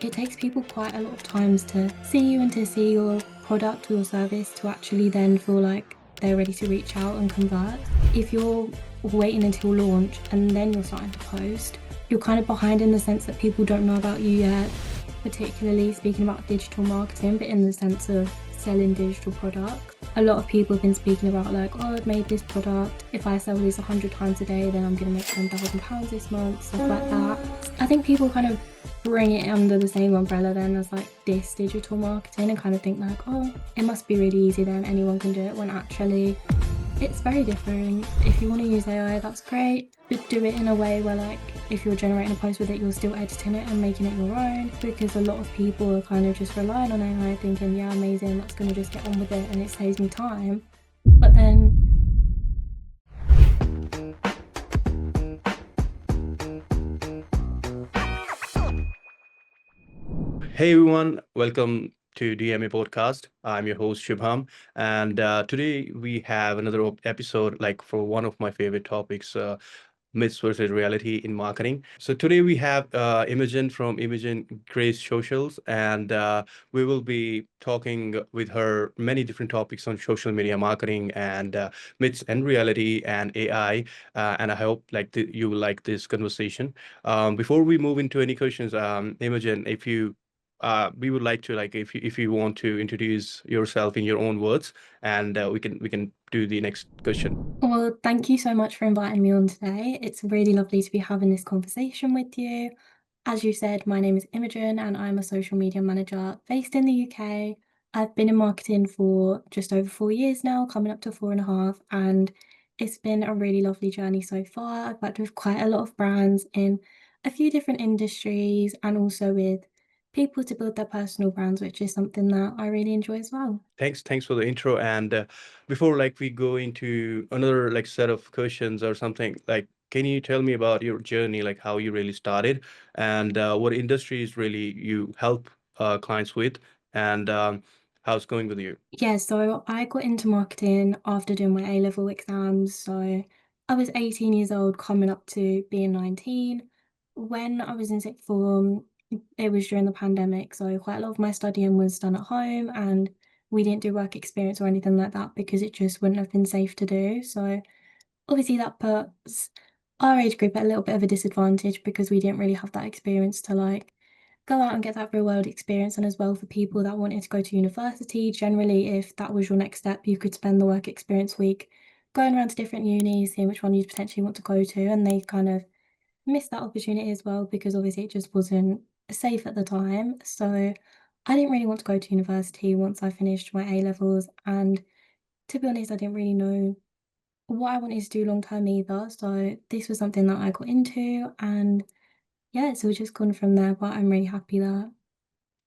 It takes people quite a lot of times to see you and to see your product or your service to actually then feel like they're ready to reach out and convert. If you're waiting until launch and then you're starting to post, you're kind of behind in the sense that people don't know about you yet, particularly speaking about digital marketing, but in the sense of selling digital products. A lot of people have been speaking about like, oh, I've made this product. If I sell this 100 times a day, then I'm going to make £10,000 this month, stuff like that. I think people kind of bring it under the same umbrella then as like this digital marketing and kind of think like, oh, it must be really easy then, anyone can do it, when actually it's very different. If you want to use AI, that's great, but do it in a way where like if you're generating a post with it, you're still editing it and making it your own, because a lot of people are kind of just relying on AI thinking, yeah, amazing, that's going to just get on with it and it saves me time. But then Hey everyone, welcome to DMA podcast. I'm your host Shubham, and today we have another episode like for one of my favorite topics, myths versus reality in marketing. So today we have Imogen from Imogen Grace Socials, and we will be talking with her many different topics on social media marketing and myths and reality and AI. And I hope you will like this conversation. Before we move into any questions, Imogen, if you we would like to like if you want to introduce yourself in your own words, and we can do the next question. well, thank you so much for inviting me on today. It's really lovely to be having this conversation with you. As you said, my name is Imogen and I'm a social media manager based in the UK. I've been in marketing for just over 4 years now, coming up to 4.5, and it's been a really lovely journey so far. I've worked with quite a lot of brands in a few different industries and also with people to build their personal brands, which is something that I really enjoy as well. Thanks for the intro. And before like we go into another like set of questions or something, like can you tell me about your journey, like how you really started and what industries really you help clients with, and how's it going with you? Yeah, so I got into marketing after doing my A-level exams. So I was 18 years old, coming up to being 19. When I was in sixth form, it was during the pandemic. So quite a lot of my studying was done at home and we didn't do work experience or anything like that because it just wouldn't have been safe to do. So obviously that puts our age group at a little bit of a disadvantage because we didn't really have that experience to like go out and get that real world experience. And as well for people that wanted to go to university, generally, if that was your next step, you could spend the work experience week going around to different unis, seeing which one you potentially want to go to. And they kind of missed that opportunity as well because obviously it just wasn't safe at the time. So I didn't really want to go to university once I finished my A levels. And to be honest, I didn't really know what I wanted to do long term either. So this was something that I got into, and yeah, so we've just gone from there. But I'm really happy that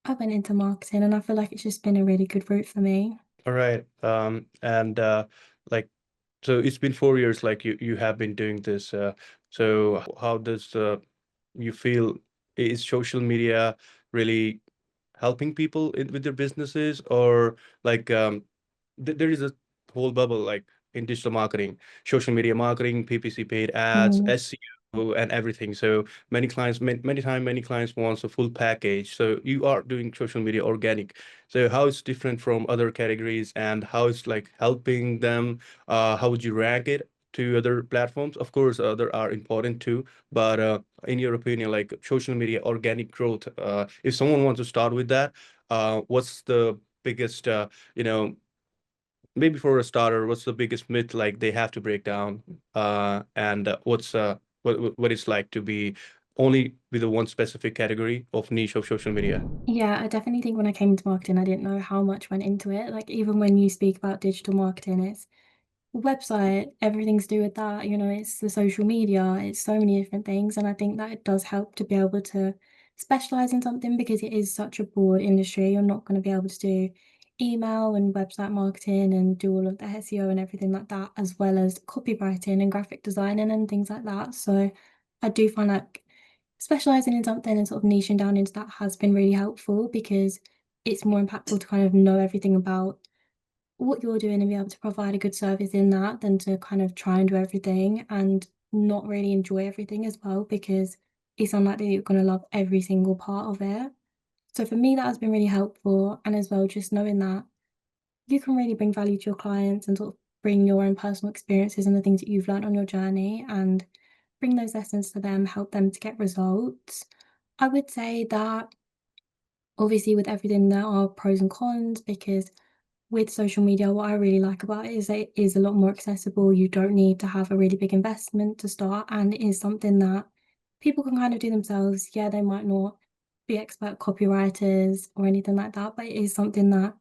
I went into marketing, and I feel like it's just been a really good route for me. All right. And like so it's been 4 years like you have been doing this. So how does you feel, is social media really helping people with their businesses, or like there is a whole bubble like in digital marketing, social media marketing, PPC, paid ads, Mm. SEO, and everything. So many clients, many clients wants a full package. So you are doing social media organic. So how it's different from other categories, and how it's like helping them? How would you rank it to other platforms? Of course, there are important too, but in your opinion, like social media organic growth, if someone wants to start with that, what's the biggest, you know, maybe for a starter, what's the biggest myth like they have to break down? And what's what it's like to be only with a one specific category of niche of social media? Yeah, I definitely think when I came into marketing, I didn't know how much went into it. Like, even when you speak about digital marketing, it's website, everything's to do with that, it's the social media, it's so many different things. And I think that it does help to be able to specialize in something because it is such a broad industry. You're not going to be able to do email and website marketing and do all of the SEO and everything like that, as well as copywriting and graphic designing and things like that. So I do find like specializing in something and sort of niching down into that has been really helpful because it's more impactful to kind of know everything about what you're doing and be able to provide a good service in that than to kind of try and do everything and not really enjoy everything as well, because it's unlikely that you're going to love every single part of it. So for me, that has been really helpful. And as well, just knowing that you can really bring value to your clients and sort of bring your own personal experiences and the things that you've learned on your journey and bring those lessons to them, help them to get results. I would say that obviously with everything there are pros and cons because with social media, what I really like about it is that it is a lot more accessible. You don't need to have a really big investment to start, and it is something that people can kind of do themselves. Yeah, they might not be expert copywriters or anything like that, but it is something that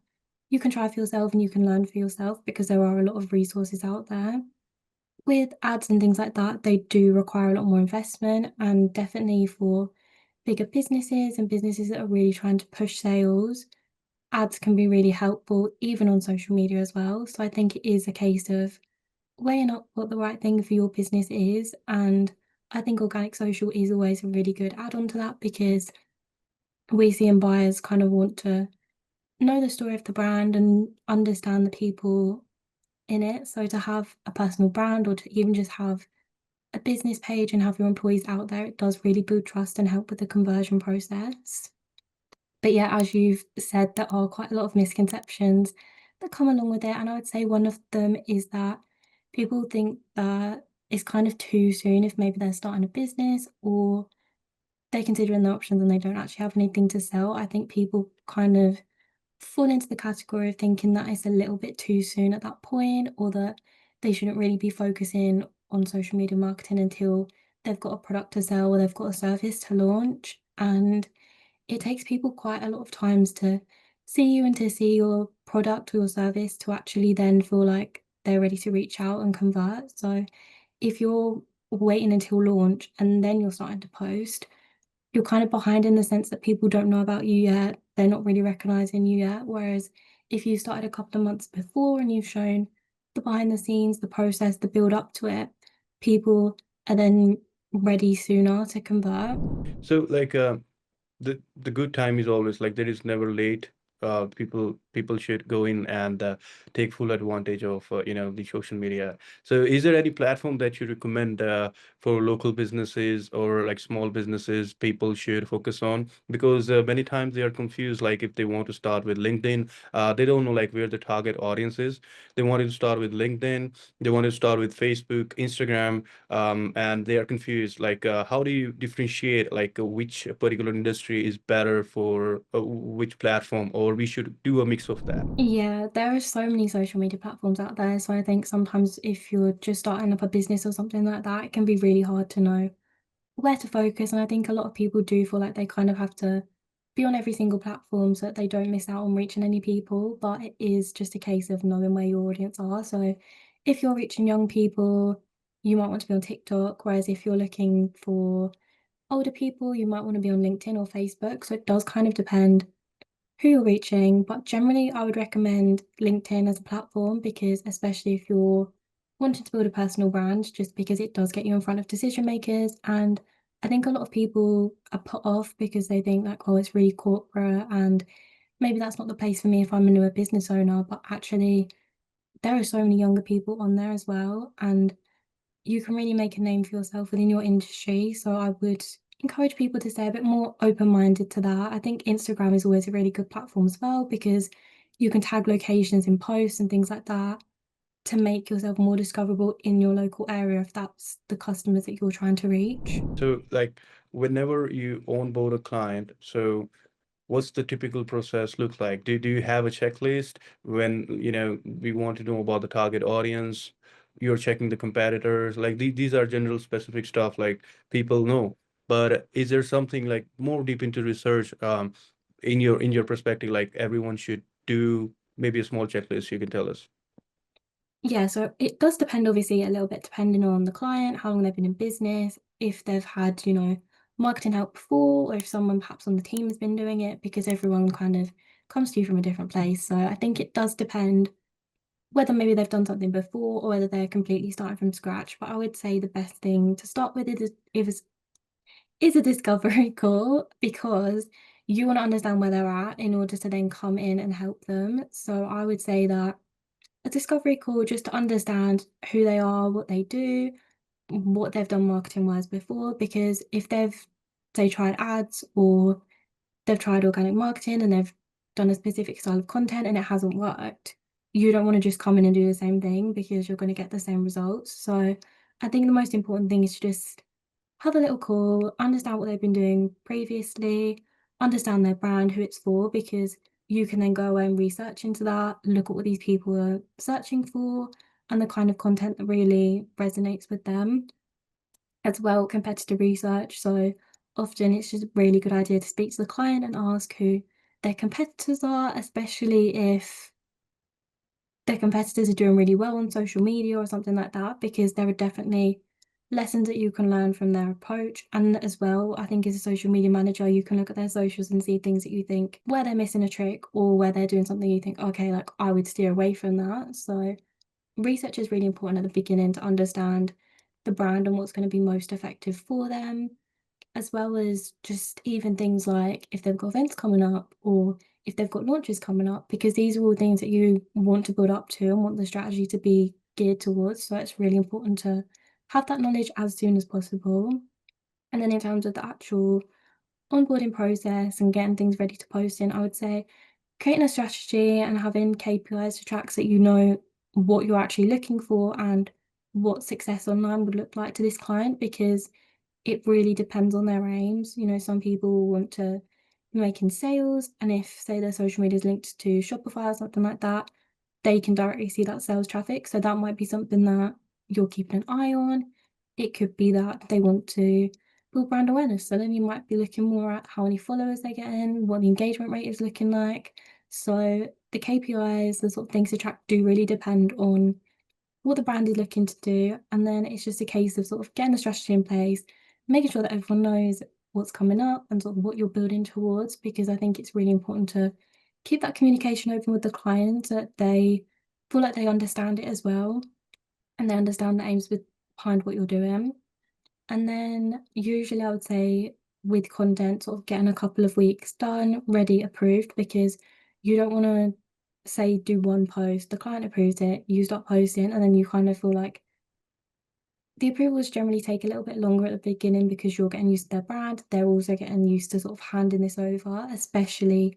you can try for yourself and you can learn for yourself because there are a lot of resources out there. With ads and things like that, they do require a lot more investment, and definitely for bigger businesses and businesses that are really trying to push sales, ads can be really helpful, even on social media as well. So I think it is a case of weighing up what the right thing for your business is. And I think organic social is always a really good add on to that because we see and buyers kind of want to know the story of the brand and understand the people in it. So to have a personal brand or to even just have a business page and have your employees out there, it does really build trust and help with the conversion process. But yeah, as you've said, there are quite a lot of misconceptions that come along with it. And I would say one of them is that people think that it's kind of too soon if maybe they're starting a business or they're considering the options and they don't actually have anything to sell. I think people kind of fall into the category of thinking that it's a little bit too soon at that point or that they shouldn't really be focusing on social media marketing until they've got a product to sell or they've got a service to launch. And it takes people quite a lot of times to see you and to see your product or your service to actually then feel like they're ready to reach out and convert. So if you're waiting until launch and then you're starting to post, you're kind of behind in the sense that people don't know about you yet. They're not really recognizing you yet. Whereas if you started a couple of months before and you've shown the behind the scenes, the process, the build up to it, people are then ready sooner to convert. So like the good time is always like there is never late. People should go in and take full advantage of the social media. So is there any platform that you recommend for local businesses or like small businesses people should focus on? Because many times they are confused, like if they want to start with LinkedIn, they don't know like where the target audience is. They wanted to start with LinkedIn, they want to start with Facebook, Instagram, and they are confused like how do you differentiate like which particular industry is better for which platform, or we should do a mix of that. Yeah, there are so many social media platforms out there. So I think sometimes if you're just starting up a business or something like that, it can be really hard to know where to focus. And I think a lot of people do feel like they kind of have to be on every single platform so that they don't miss out on reaching any people. But it is just a case of knowing where your audience are. So if you're reaching young people, you might want to be on TikTok. Whereas if you're looking for older people, you might want to be on LinkedIn or Facebook. So it does kind of depend who you're reaching, but generally I would recommend LinkedIn as a platform because especially if you're wanting to build a personal brand, just because it does get you in front of decision makers. And I think a lot of people are put off because they think like, oh, it's really corporate and maybe that's not the place for me if I'm a newer business owner. But actually, there are so many younger people on there as well. And you can really make a name for yourself within your industry. So I would encourage people to stay a bit more open-minded to that. I think Instagram is always a really good platform as well because you can tag locations in posts and things like that to make yourself more discoverable in your local area if that's the customers that you're trying to reach. So like whenever you onboard a client, so what's the typical process look like? Do you have a checklist when, we want to know about the target audience, you're checking the competitors, like these are general specific stuff like people know. But is there something like more deep into research in your perspective, like everyone should do maybe a small checklist you can tell us? Yeah, so it does depend obviously a little bit depending on the client, how long they've been in business, if they've had, marketing help before, or if someone perhaps on the team has been doing it, because everyone kind of comes to you from a different place. So I think it does depend whether maybe they've done something before or whether they're completely starting from scratch. But I would say the best thing to start with is a discovery call because you want to understand where they're at in order to then come in and help them. So I would say that a discovery call just to understand who they are, what they do, what they've done marketing wise before. Because if they've, say, tried ads or they've tried organic marketing and they've done a specific style of content and it hasn't worked, you don't want to just come in and do the same thing because you're going to get the same results. So I think the most important thing is to just have a little call, understand what they've been doing previously, understand their brand, who it's for, because you can then go away and research into that, look at what these people are searching for, and the kind of content that really resonates with them. As well, competitor research. So often it's just a really good idea to speak to the client and ask who their competitors are, especially if their competitors are doing really well on social media or something like that, because there are definitely lessons that you can learn from their approach. And as well, I think as a social media manager, you can look at their socials and see things that you think where they're missing a trick or where they're doing something you think, okay, like I would steer away from that. So research is really important at the beginning to understand the brand and what's going to be most effective for them, as well as just even things like if they've got events coming up or if they've got launches coming up, because these are all things that you want to build up to and want the strategy to be geared towards. So it's really important to have that knowledge as soon as possible. And then in terms of the actual onboarding process and getting things ready to post in, I would say creating a strategy and having KPIs to track so that you know what you're actually looking for and what success online would look like to this client, because it really depends on their aims. You know, some people want to be making sales, and if, say, their social media is linked to Shopify or something like that, they can directly see that sales traffic. So that might be something that you're keeping an eye on. It could be that they want to build brand awareness. So then you might be looking more at how many followers they're getting, what the engagement rate is looking like. So the KPIs, the sort of things to track do really depend on what the brand is looking to do. And then it's just a case of sort of getting the strategy in place, making sure that everyone knows what's coming up and sort of what you're building towards, because I think it's really important to keep that communication open with the client, that they feel like they understand it as well and they understand the aims behind what you're doing. And then usually I would say with content, sort of getting a couple of weeks done, ready, approved, because you don't want to say do one post, the client approves it, you start posting, and then you kind of feel like the approvals generally take a little bit longer at the beginning because you're getting used to their brand. They're also getting used to sort of handing this over, especially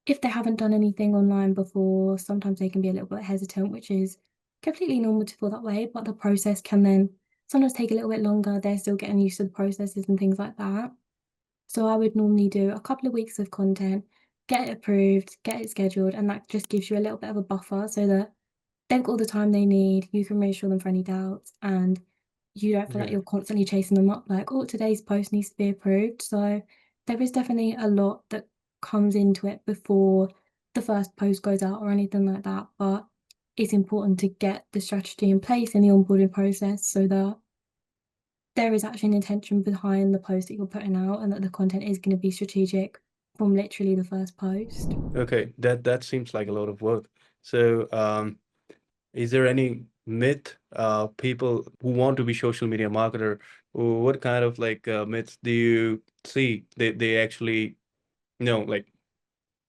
if they haven't done anything online before. Sometimes they can be a little bit hesitant, which is completely normal to feel that way, but the process can then sometimes take a little bit longer. They're still getting used to the processes and things like that. So I would normally do a couple of weeks of content, get it approved, get it scheduled, and that just gives you a little bit of a buffer so that they've got all the time they need. You can reassure them for any doubts, and you don't feel like Yeah. you're constantly chasing them up like, oh, today's post needs to be approved. So there is definitely a lot that comes into it before the first post goes out or anything like that. But it's important to get the strategy in place in the onboarding process so that there is actually an intention behind the post that you're putting out and that the content is going to be strategic from literally the first post. Okay, that seems like a lot of work. So, is there any myth, people who want to be social media marketer, what kind of like myths do you see? They actually, like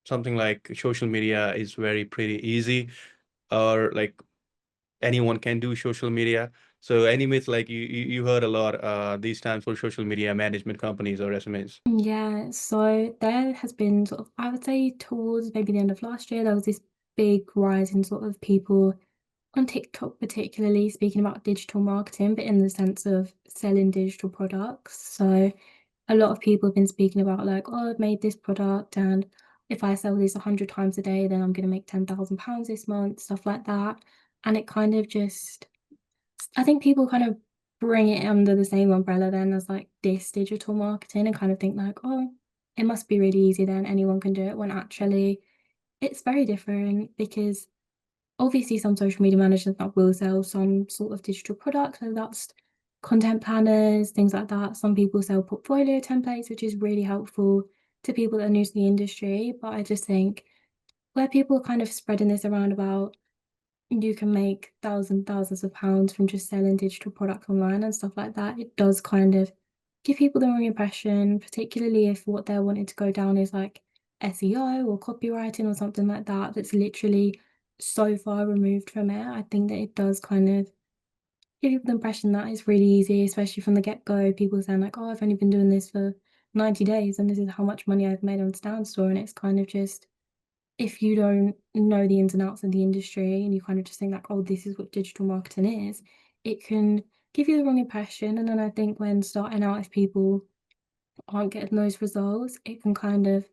something like social media is very pretty easy, or like anyone can do social media. So any myth like you heard a lot these times for social media management companies or SMEs. Yeah, so there has been sort of, I would say towards maybe the end of last year, there was this big rise in sort of people on TikTok, particularly speaking about digital marketing, but in the sense of selling digital products. So a lot of people have been speaking about like, oh, I've made this product, and if I sell this 100 times a day, then I'm going to make £10,000 this month, stuff like that. And it kind of just, I think people kind of bring it under the same umbrella then as like this digital marketing and kind of think like, oh, it must be really easy then, anyone can do it, when actually it's very different, because obviously some social media managers that will sell some sort of digital product, so that's content planners, things like that. Some people sell portfolio templates, which is really helpful to people that are new to the industry. But I just think where people are kind of spreading this around about you can make thousands of pounds from just selling digital products online and stuff like that, it does kind of give people the wrong impression, particularly if what they're wanting to go down is like SEO or copywriting or something like that, that's literally so far removed from it. I think that it does kind of give people the impression that it's really easy, especially from the get-go. People saying like, oh, I've only been doing this for 90 days and this is how much money I've made on Stand Store. And it's kind of just, if you don't know the ins and outs of the industry and you kind of just think like, oh, this is what digital marketing is, it can give you the wrong impression. And then I think when starting out, if people aren't getting those results, it can kind of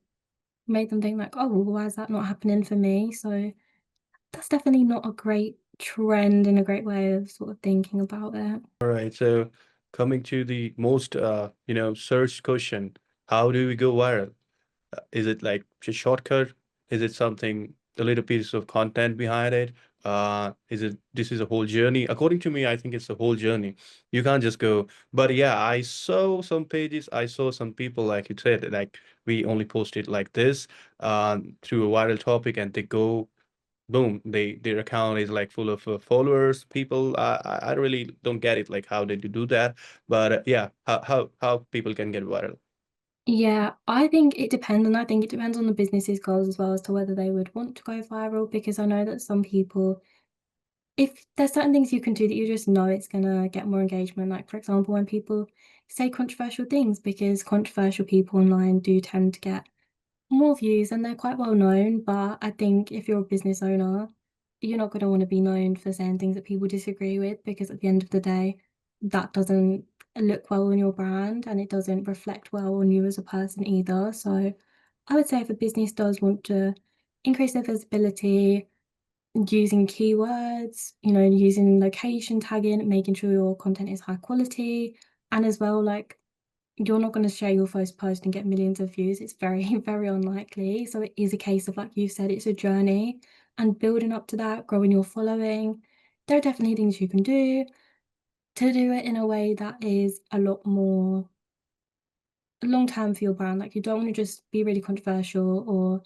make them think like, oh, well, why is that not happening for me? So that's definitely not a great trend and a great way of sort of thinking about it. All right. So coming to the most searched question, how do we go viral? Is it like a shortcut? Is it something, a little piece of content behind it? Is it, this is a whole journey? According to me, I think it's a whole journey. You can't just go, but yeah, I saw some pages, I saw some people, like you said, like we only post it like this, through a viral topic and they go, boom, their account is like full of followers, people. I really don't get it, like how did you do that? But yeah, how people can get viral. Yeah, I think it depends, and I think it depends on the business's goals as well as to whether they would want to go viral, because I know that some people, if there's certain things you can do that you just know it's gonna get more engagement, like for example, when people say controversial things, because controversial people online do tend to get more views and they're quite well known. But I think if you're a business owner, you're not going to want to be known for saying things that people disagree with, because at the end of the day, that doesn't look well on your brand and it doesn't reflect well on you as a person either. So I would say if a business does want to increase their visibility using keywords, using location tagging, making sure your content is high quality, and as well, like you're not going to share your first post and get millions of views. It's very, very unlikely. So it is a case of, like you said, it's a journey and building up to that, growing your following. There are definitely things you can do to do it in a way that is a lot more long term for your brand. Like you don't want to just be really controversial or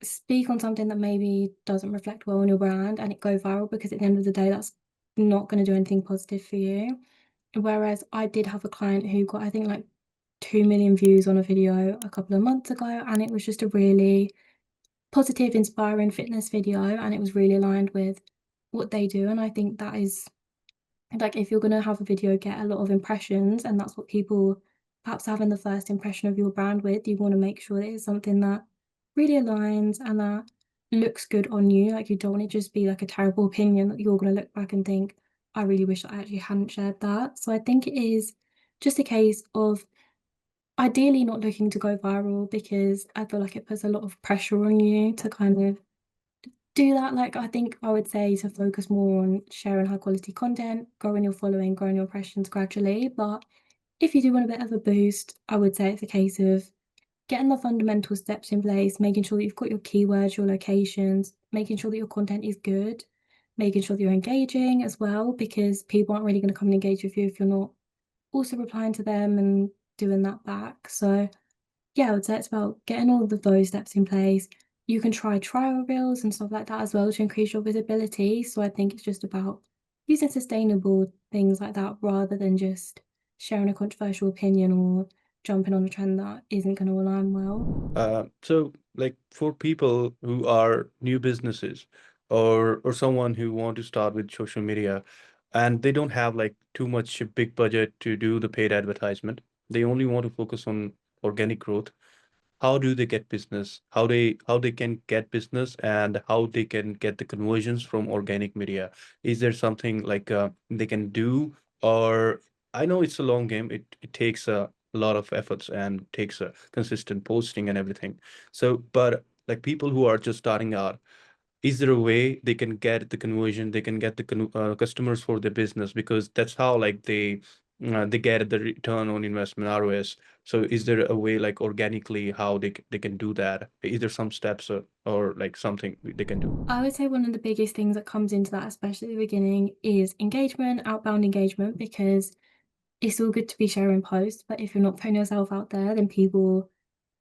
speak on something that maybe doesn't reflect well on your brand and it go viral, because at the end of the day, that's not going to do anything positive for you. Whereas I did have a client who got, I think, like 2 million views on a video a couple of months ago, and it was just a really positive, inspiring fitness video, and it was really aligned with what they do. And I think that is, like, if you're going to have a video get a lot of impressions and that's what people perhaps having the first impression of your brand with, you want to make sure that it's something that really aligns and that looks good on you. Like you don't want it to just be like a terrible opinion that you're going to look back and think, I really wish I actually hadn't shared that. So I think it is just a case of ideally not looking to go viral, because I feel like it puts a lot of pressure on you to kind of do that. Like I think I would say to focus more on sharing high quality content, growing your following, growing your impressions gradually. But if you do want a bit of a boost, I would say it's a case of getting the fundamental steps in place, making sure that you've got your keywords, your locations, making sure that your content is good, making sure that you're engaging as well, because people aren't really going to come and engage with you if you're not also replying to them and doing that back. So yeah, I would say it's about getting all of those steps in place. You can try trial reels and stuff like that as well to increase your visibility. So I think it's just about using sustainable things like that rather than just sharing a controversial opinion or jumping on a trend that isn't going to align well. So like for people who are new businesses or someone who want to start with social media and they don't have like too much big budget to do the paid advertisement, they only want to focus on organic growth. How do they get business? How they can get business and how they can get the conversions from organic media? Is there something like they can do? Or I know it's a long game. It takes a lot of efforts and takes a consistent posting and everything. So, but like people who are just starting out, is there a way they can get the conversion, they can get the customers for their business? Because that's how like they get the return on investment, ROS. So is there a way like organically how they can do that? Is there some steps or like something they can do? I would say one of the biggest things that comes into that, especially at the beginning, is engagement, outbound engagement, because it's all good to be sharing posts, but if you're not putting yourself out there, then people,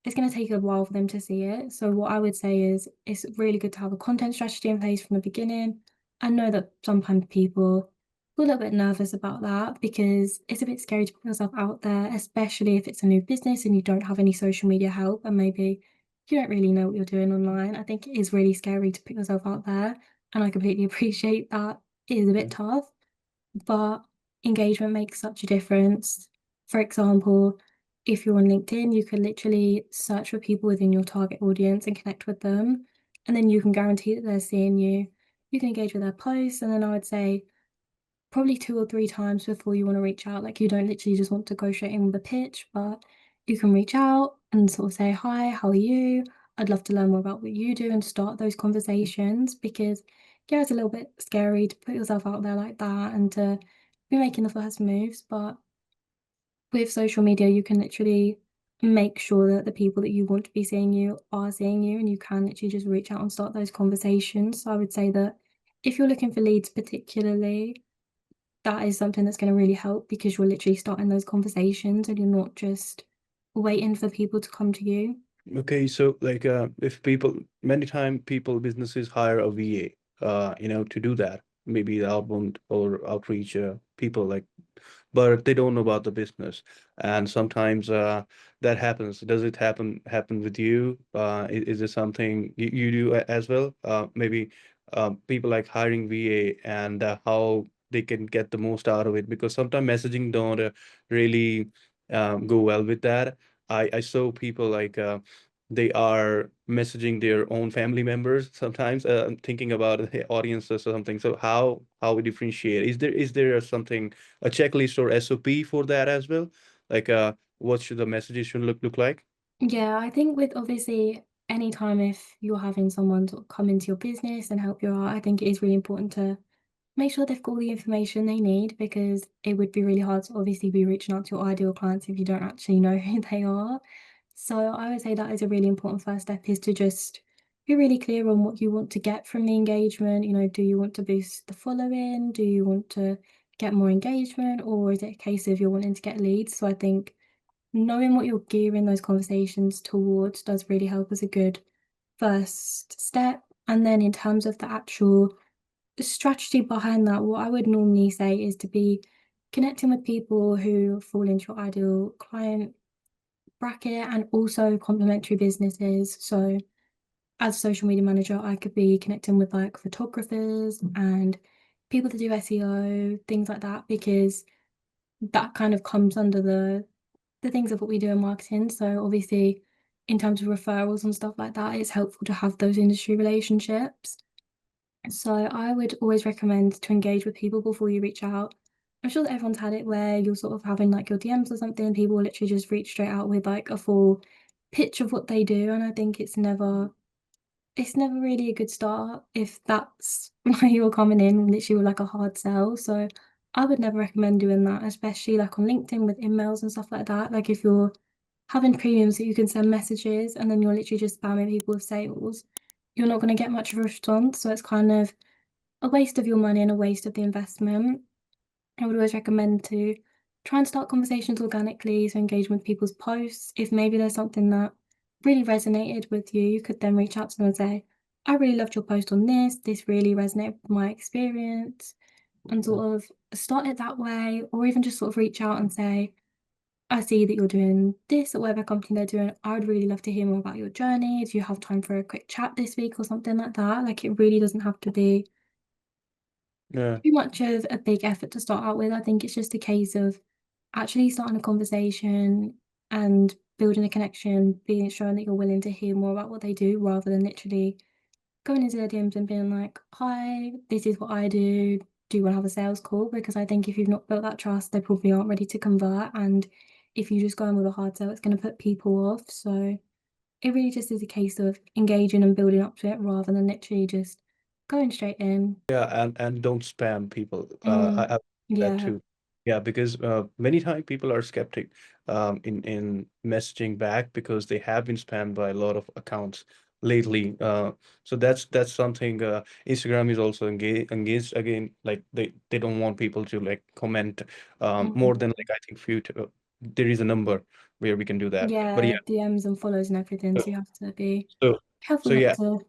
it's going to take a while for them to see it. So what I would say is it's really good to have a content strategy in place from the beginning. I know that sometimes people feel a little bit nervous about that because it's a bit scary to put yourself out there, especially if it's a new business and you don't have any social media help and maybe you don't really know what you're doing online. I think it is really scary to put yourself out there, and I completely appreciate that it is a bit tough, but engagement makes such a difference. For example, if you're on LinkedIn, you can literally search for people within your target audience and connect with them. And then you can guarantee that they're seeing you. You can engage with their posts. And then I would say probably 2 or 3 times before you want to reach out. Like you don't literally just want to go straight in with a pitch, but you can reach out and sort of say, "Hi, how are you? I'd love to learn more about what you do," and start those conversations because yeah, it's a little bit scary to put yourself out there like that and to be making the first moves. But with social media, you can literally make sure that the people that you want to be seeing you are seeing you, and you can literally just reach out and start those conversations. So I would say that if you're looking for leads particularly, that is something that's going to really help because you're literally starting those conversations and you're not just waiting for people to come to you. Okay, so like if people many time people businesses hire a VA to do that, maybe the outbound or outreach people like, but they don't know about the business. And sometimes that happens. Does it happen with you? Is it something you do as well? Maybe people like hiring VA and how they can get the most out of it because sometimes messaging don't really go well with that. I saw people like they are messaging their own family members sometimes, thinking about the audiences or something. So how we differentiate? Is there something, a checklist or SOP for that as well? Like what should the messages should look like? Yeah, I think with obviously anytime if you're having someone sort of come into your business and help you out, I think it is really important to make sure they've got all the information they need because it would be really hard to obviously be reaching out to your ideal clients if you don't actually know who they are. So I would say that is a really important first step is to just be really clear on what you want to get from the engagement. Do you want to boost the following? Do you want to get more engagement? Or is it a case of you're wanting to get leads? So I think knowing what you're gearing those conversations towards does really help as a good first step. And then in terms of the actual strategy behind that, what I would normally say is to be connecting with people who fall into your ideal client bracket and also complementary businesses. So, as a social media manager, I could be connecting with like photographers and people that do SEO, things like that, because that kind of comes under the things of what we do in marketing. So, obviously, in terms of referrals and stuff like that, it's helpful to have those industry relationships. So I would always recommend to engage with people before you reach out. I'm sure that everyone's had it where you're sort of having like your DMs or something, people will literally just reach straight out with like a full pitch of what they do. And I think it's never really a good start if that's why you're coming in literally with like a hard sell. So I would never recommend doing that, especially like on LinkedIn with emails and stuff like that. Like if you're having premiums that you can send messages and then you're literally just spamming people with sales, you're not going to get much of a response. So it's kind of a waste of your money and a waste of the investment. I would always recommend to try and start conversations organically, so engage with people's posts. If maybe there's something that really resonated with you, you could then reach out to them and say, "I really loved your post on this. This really resonated with my experience," and sort of start it that way, or even just sort of reach out and say, "I see that you're doing this at whatever company they're doing. I would really love to hear more about your journey. Do you have time for a quick chat this week or something like that?" Like it really doesn't have to be Yeah. too much of a big effort to start out with. I think it's just a case of actually starting a conversation and building a connection, being showing that you're willing to hear more about what they do rather than literally going into their DMs and being like, "Hi, this is what I do. Do you want to have a sales call?" Because I think if you've not built that trust, they probably aren't ready to convert. And if you just go in with a hard sell, it's going to put people off. So it really just is a case of engaging and building up to it rather than literally just going straight in. Yeah, and don't spam people. I that Yeah. too. Yeah, because many times people are skeptic in messaging back because they have been spammed by a lot of accounts lately. So that's something Instagram is also engaged again. Like they don't want people to like comment more Mhm. than like I think few. There is a number where we can do that. But Yeah, yeah, DMs and follows and everything, so so you have to be so careful so not yeah, to.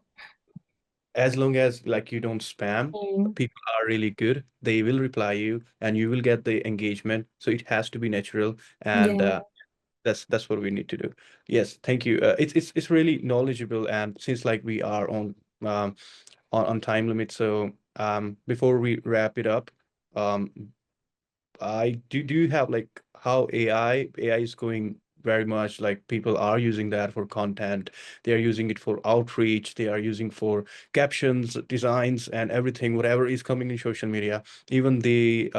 as long as like you don't spam, Mm. people are really good. They will reply you and you will get the engagement. So it has to be natural and Yeah. that's what we need to do. Yes, thank you. It's really knowledgeable and since like we are um on time limit, so before we wrap it up, I do you have like how AI is going very much. Like people are using that for content. They are using it for outreach. They are using for captions, designs, and everything, whatever is coming in social media. Even the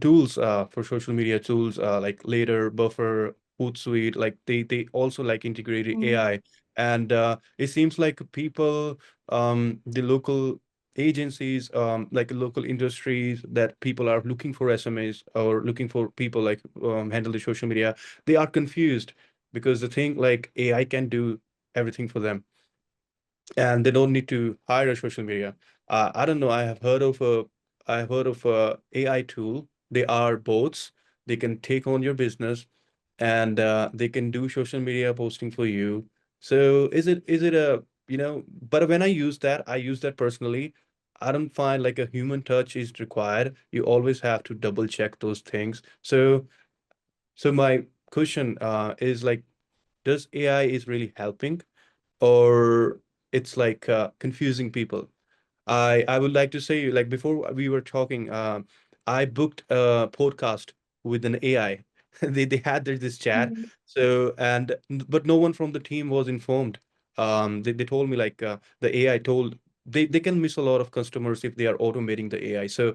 tools for social media tools like Later, Buffer, Hootsuite, like they also like integrated Mm. AI. And it seems like people, the local agencies, like local industries that people are looking for SMAs or looking for people like handle the social media, they are confused because the thing like AI can do everything for them and they don't need to hire a social media. I don't know. I have heard of a AI tool. They are bots. They can take on your business and they can do social media posting for you. So is it a, you know, but when I use that personally. I don't find like a human touch is required. You always have to double check those things. So my question is like, does AI is really helping or it's like confusing people? I would like to say, like before we were talking, I booked a podcast with an AI. They had this chat. Mm. So but no one from the team was informed. They told me like the AI told they can miss a lot of customers if they are automating the AI. So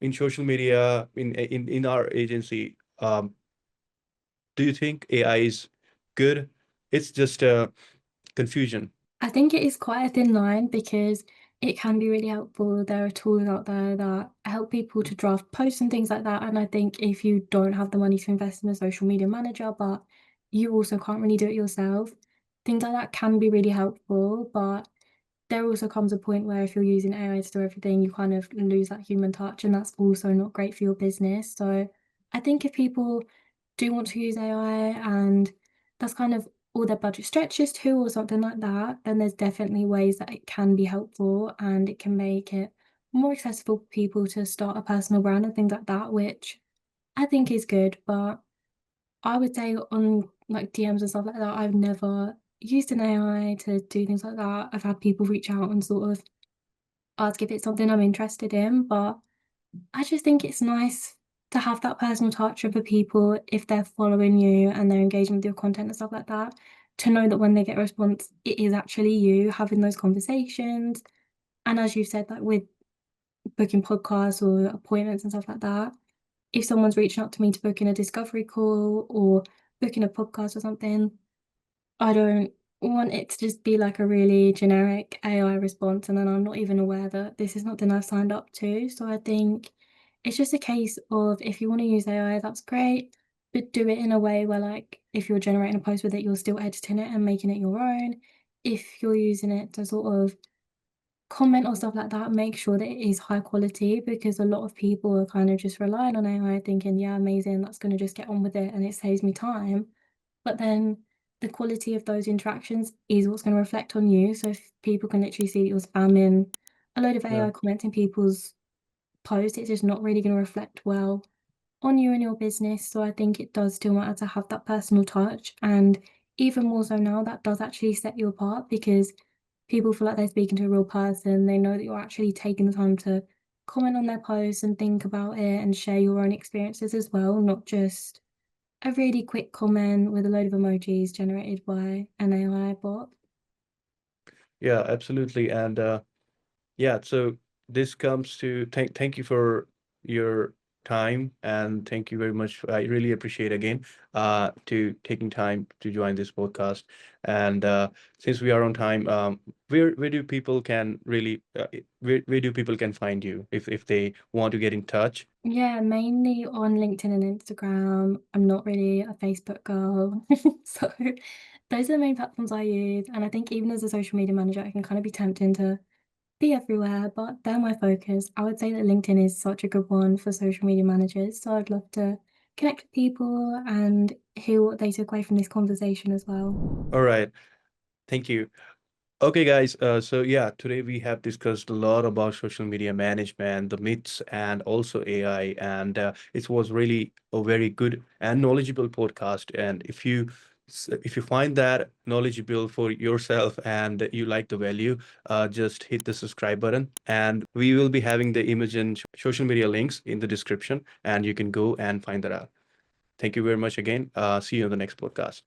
in social media, in our agency, do you think AI is good? It's just confusion. I think it is quite a thin line because it can be really helpful. There are tools out there that help people to draft posts and things like that. And I think if you don't have the money to invest in a social media manager, but you also can't really do it yourself, things like that can be really helpful. But there also comes a point where if you're using AI to do everything, you kind of lose that human touch, and that's also not great for your business. So I think if people do want to use AI and that's kind of all their budget stretches to or something like that, then there's definitely ways that it can be helpful and it can make it more accessible for people to start a personal brand and things like that, which I think is good. But I would say on like DMs and stuff like that, I've never used an AI to do things like that. I've had people reach out and sort of ask if it's something I'm interested in, but I just think it's nice to have that personal touch with the people if they're following you and they're engaging with your content and stuff like that, to know that when they get a response, it is actually you having those conversations. And as you said, like with booking podcasts or appointments and stuff like that, if someone's reaching out to me to book in a discovery call or booking a podcast or something, I don't want it to just be like a really generic AI response, and then I'm not even aware that this is not the I've signed up to. So I think it's just a case of if you want to use AI, that's great, but do it in a way where, like, if you're generating a post with it, you're still editing it and making it your own. If you're using it to sort of comment or stuff like that, make sure that it is high quality because a lot of people are kind of just relying on AI thinking, yeah, amazing, that's going to just get on with it and it saves me time. But then the quality of those interactions is what's going to reflect on you. So if people can literally see that you're spamming a load of Yeah. AI comments in people's posts, it's just not really going to reflect well on you and your business. So I think it does still matter to have that personal touch. And even more so now, that does actually set you apart because people feel like they're speaking to a real person. They know that you're actually taking the time to comment on their posts and think about it and share your own experiences as well, not just a really quick comment with a load of emojis generated by an AI bot. Yeah, absolutely. And yeah, so this comes to thank you for your time and thank you very much. I really appreciate again to taking time to join this podcast. And since we are on time, where do people can really where do people can find you if they want to get in touch? Yeah, mainly on LinkedIn and Instagram. I'm not really a Facebook girl. So those are the main platforms I use. And I think even as a social media manager, I can kind of be tempting to be everywhere, but they're my focus. I would say that LinkedIn is such a good one for social media managers. So I'd love to connect with people and hear what they took away from this conversation as well. All right. Thank you. Okay, guys. So yeah, today we have discussed a lot about social media management, the myths, and also AI. And it was really a very good and knowledgeable podcast. And if you find that knowledgeable for yourself and you like the value, just hit the subscribe button. And we will be having the Imogen social media links in the description, and you can go and find that out. Thank you very much again. See you on the next podcast.